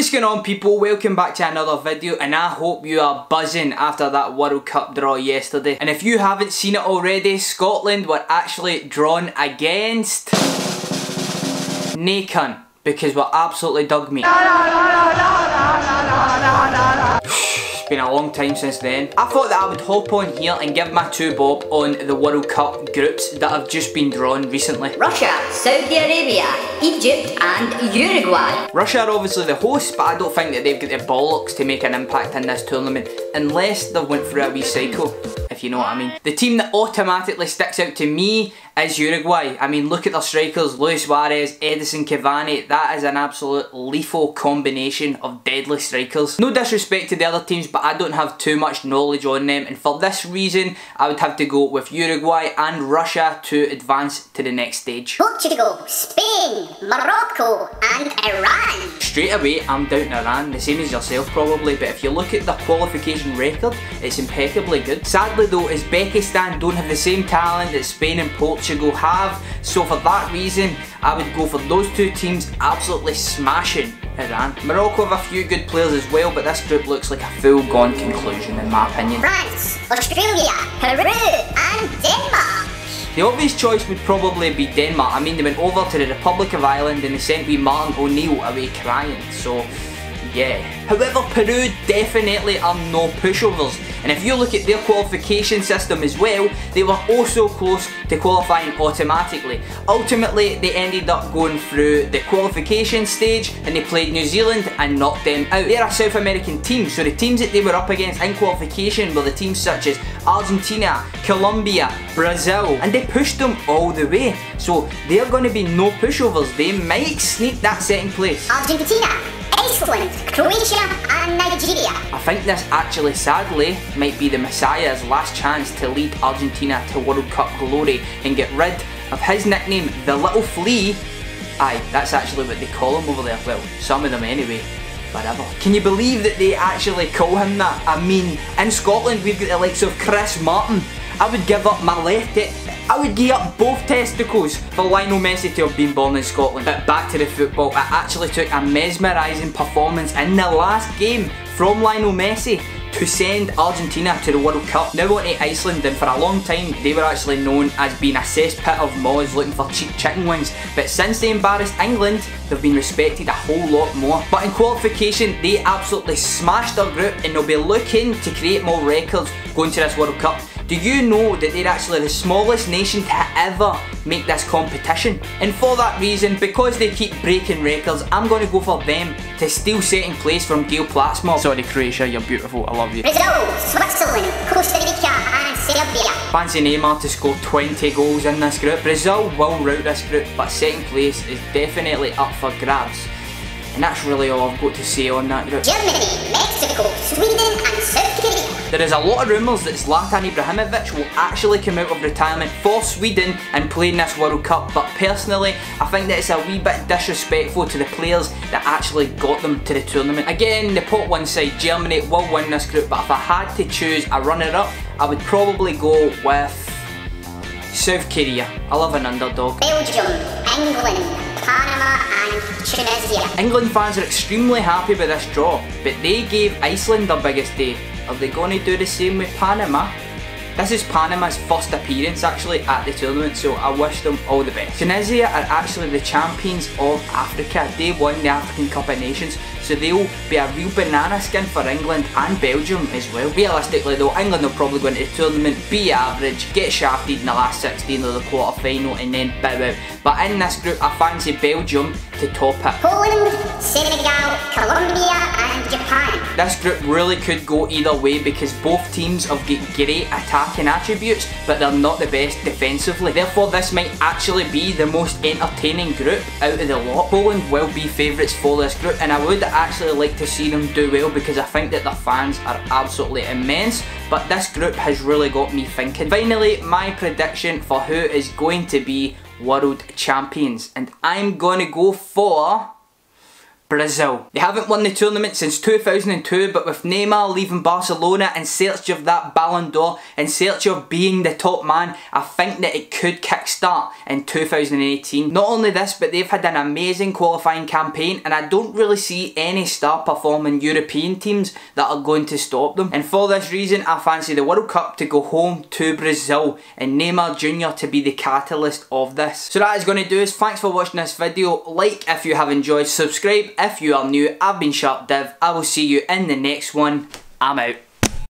What's going on, people? Welcome back to another video, and I hope you are buzzing after that World Cup draw yesterday. And if you haven't seen it already, Scotland were actually drawn against Nakan because we're absolutely dug meat. It's been a long time since then. I thought that I would hop on here and give my two bob on the World Cup groups that have just been drawn recently. Russia, Saudi Arabia, Egypt and Uruguay. Russia are obviously the hosts, but I don't think that they've got the bollocks to make an impact in this tournament unless they went through a wee cycle, if you know what I mean. The team that automatically sticks out to me is Uruguay. I mean, look at their strikers, Luis Suarez, Edison Cavani. That is an absolute lethal combination of deadly strikers. No disrespect to the other teams, but I don't have too much knowledge on them, and for this reason I would have to go with Uruguay and Russia to advance to the next stage. Portugal, Spain, Morocco and Iran. Straight away I'm doubting Iran, the same as yourself probably, but if you look at the qualification record, it's impeccably good. Sadly though, Uzbekistan don't have the same talent that Spain and Portugal have, so for that reason I would go for those two teams absolutely smashing Iran. Morocco have a few good players as well, but this group looks like a full-gone conclusion in my opinion. France, Australia, Peru and Denmark. The obvious choice would probably be Denmark. I mean, they went over to the Republic of Ireland and they sent wee Martin O'Neill away crying, so yeah. However, Peru definitely are no pushovers, and if you look at their qualification system as well, they were also close to qualifying automatically. Ultimately, they ended up going through the qualification stage and they played New Zealand and knocked them out. They're a South American team, so the teams that they were up against in qualification were the teams such as Argentina, Colombia, Brazil, and they pushed them all the way. So they're going to be no pushovers. They might sneak that second place. Argentina, Iceland, Croatia and Nigeria. I think this actually, sadly, might be the Messiah's last chance to lead Argentina to World Cup glory and get rid of his nickname, the Little Flea. Aye, that's actually what they call him over there. Well, some of them anyway. Whatever. Can you believe that they actually call him that? I mean, in Scotland we've got the likes of Chris Martin. I would give up my left I would give up both testicles for Lionel Messi to have been born in Scotland. But back to the football, it actually took a mesmerising performance in the last game from Lionel Messi to send Argentina to the World Cup. Now on to Iceland, and for a long time they were actually known as being a cesspit of moths looking for cheap chicken wings, but since they embarrassed England they've been respected a whole lot more. But in qualification they absolutely smashed their group and they'll be looking to create more records going to this World Cup. Do you know that they're actually the smallest nation to ever make this competition? And for that reason, because they keep breaking records, I'm going to go for them to steal second place from Gail Platsmore. Sorry Croatia, you're beautiful, I love you. Brazil, Switzerland, Costa Rica and Serbia. Fancy Neymar to score 20 goals in this group. Brazil will rout this group, but second place is definitely up for grabs. And that's really all I've got to say on that group. Germany, Mexico, Sweden and South Korea. There is a lot of rumours that Zlatan Ibrahimovic will actually come out of retirement for Sweden and play in this World Cup, but personally I think that it's a wee bit disrespectful to the players that actually got them to the tournament. Again, the pot one side, Germany will win this group, but if I had to choose a runner-up, I would probably go with South Korea. I love an underdog. Belgium, England, Panama and Tunisia. England fans are extremely happy with this draw, but they gave Iceland their biggest day. Are they going to do the same with Panama? This is Panama's first appearance actually at the tournament, so I wish them all the best. Tunisia are actually the champions of Africa. They won the African Cup of Nations, so they'll be a real banana skin for England and Belgium as well. Realistically though, England will probably go into the tournament, be average, get shafted in the last 16 of the quarter final and then bow out. But in this group I fancy Belgium to top it. Poland, Senegal, Colombia and Japan. This group really could go either way because both teams have got great attacking attributes, but they're not the best defensively. Therefore this might actually be the most entertaining group out of the lot. Poland will be favourites for this group, and I would actually like to see them do well because I think that their fans are absolutely immense, but this group has really got me thinking. Finally, my prediction for who is going to be world champions, and I'm going to go for Brazil. They haven't won the tournament since 2002, but with Neymar leaving Barcelona in search of that Ballon d'Or, in search of being the top man, I think that it could kickstart in 2018. Not only this, but they've had an amazing qualifying campaign, and I don't really see any star performing European teams that are going to stop them. And for this reason, I fancy the World Cup to go home to Brazil and Neymar Jr. to be the catalyst of this. So that is going to do us. Thanks for watching this video. Like if you have enjoyed, subscribe if you are new. I've been Sharpdiv. I will see you in the next one. I'm out.